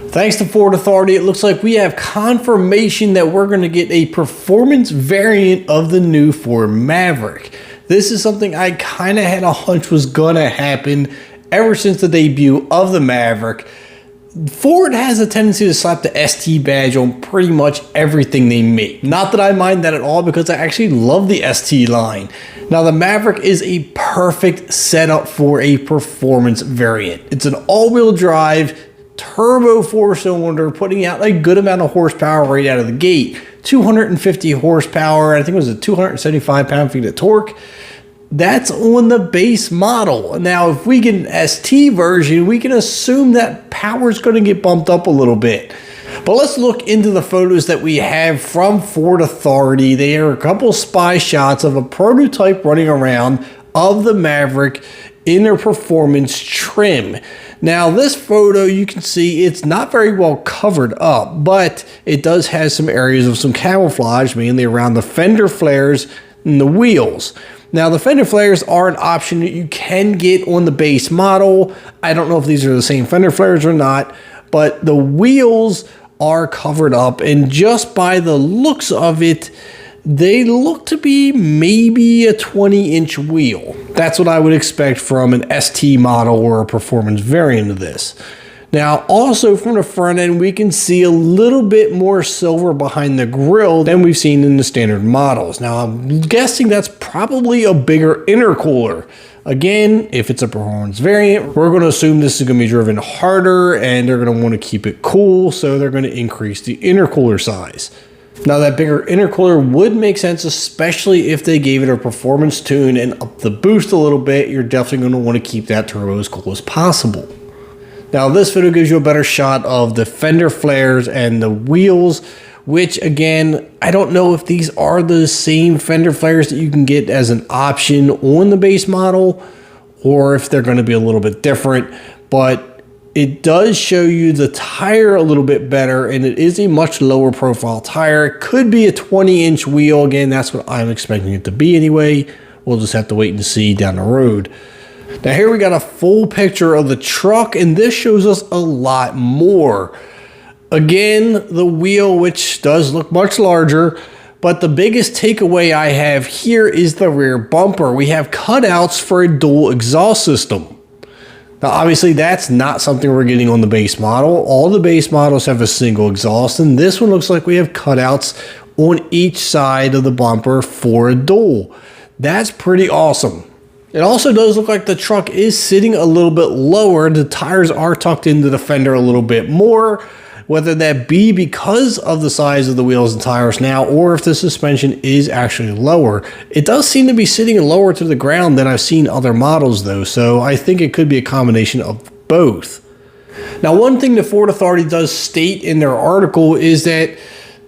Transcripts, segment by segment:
Thanks to Ford Authority, it looks like we have confirmation that we're going to get a performance variant of the new Ford Maverick. This is something I kind of had a hunch was going to happen ever since the debut of the Maverick. Ford has a tendency to slap the ST badge on pretty much everything they make. Not that I mind that at all, because I actually love the ST line. Now, the Maverick is a perfect setup for a performance variant. It's an all-wheel drive, turbo 4-cylinder, putting out a good amount of horsepower right out of the gate. 250 horsepower, I think it was a 275 pound-feet of torque. That's on the base model. Now, if we get an ST version, we can assume that power is going to get bumped up a little bit. But let's look into the photos that we have from Ford Authority. There are a couple spy shots of a prototype running around of the Maverick in their performance trim. Now, this photo, you can see it's not very well covered up, but it does have some areas of some camouflage, mainly around the fender flares and the wheels. Now, the fender flares are an option that you can get on the base model. I don't know if these are the same fender flares or not, but the wheels are covered up, and just by the looks of it, they look to be maybe a 20-inch wheel. That's what I would expect from an ST model or a performance variant of this. Now, also from the front end, we can see a little bit more silver behind the grille than we've seen in the standard models. Now, I'm guessing that's probably a bigger intercooler. Again, if it's a performance variant, we're going to assume this is going to be driven harder, and they're going to want to keep it cool, so they're going to increase the intercooler size. Now, that bigger intercooler would make sense, especially if they gave it a performance tune and up the boost a little bit. You're definitely going to want to keep that turbo as cool as possible. Now, this photo gives you a better shot of the fender flares and the wheels, which, again, I don't know if these are the same fender flares that you can get as an option on the base model, or if they're going to be a little bit different, but it does show you the tire a little bit better, and it is a much lower profile tire. It could be a 20-inch wheel. Again, that's what I'm expecting it to be anyway. We'll just have to wait and see down the road. Now, here we got a full picture of the truck, and this shows us a lot more. Again, the wheel, which does look much larger, but the biggest takeaway I have here is the rear bumper. We have cutouts for a dual exhaust system. Now, obviously, that's not something we're getting on the base model. All the base models have a single exhaust, and this one looks like we have cutouts on each side of the bumper for a dual. That's pretty awesome. It also does look like the truck is sitting a little bit lower. The tires are tucked into the fender a little bit more, whether that be because of the size of the wheels and tires now, or if the suspension is actually lower. It does seem to be sitting lower to the ground than I've seen other models though, so I think it could be a combination of both. Now, one thing the Ford Authority does state in their article is that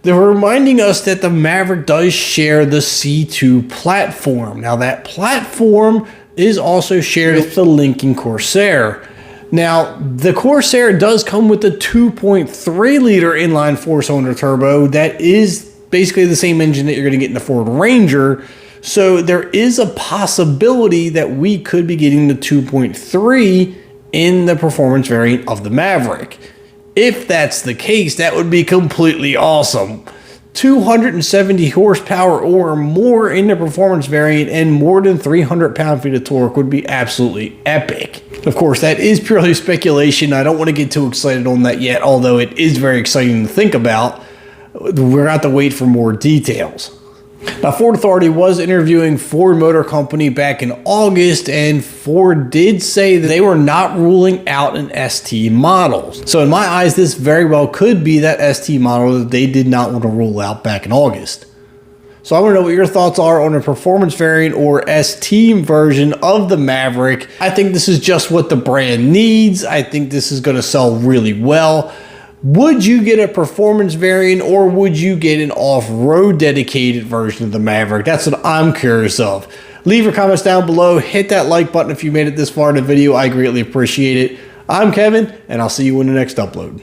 they're reminding us that the Maverick does share the C2 platform. Now, that platform is also shared with the Lincoln Corsair. Now, the Corsair does come with the 2.3 liter inline 4-cylinder turbo. That is basically the same engine that you're going to get in the Ford Ranger. So there is a possibility that we could be getting the 2.3 in the performance variant of the Maverick. If that's the case, that would be completely awesome. 270 horsepower or more in the performance variant and more than 300 pound-feet of torque would be absolutely epic. Of course, that is purely speculation. I don't want to get too excited on that yet, although it is very exciting to think about. We're going to have to wait for more details. Now, Ford Authority was interviewing Ford Motor Company back in August, and Ford did say that they were not ruling out an ST model. So in my eyes, this very well could be that ST model that they did not want to rule out back in August. So I want to know what your thoughts are on a performance variant or ST version of the Maverick. I think this is just what the brand needs. I think this is going to sell really well. Would you get a performance variant, or would you get an off-road dedicated version of the Maverick? That's what I'm curious of. Leave your comments down below. Hit that like button if you made it this far in the video. I greatly appreciate it. I'm Kevin, and I'll see you in the next upload.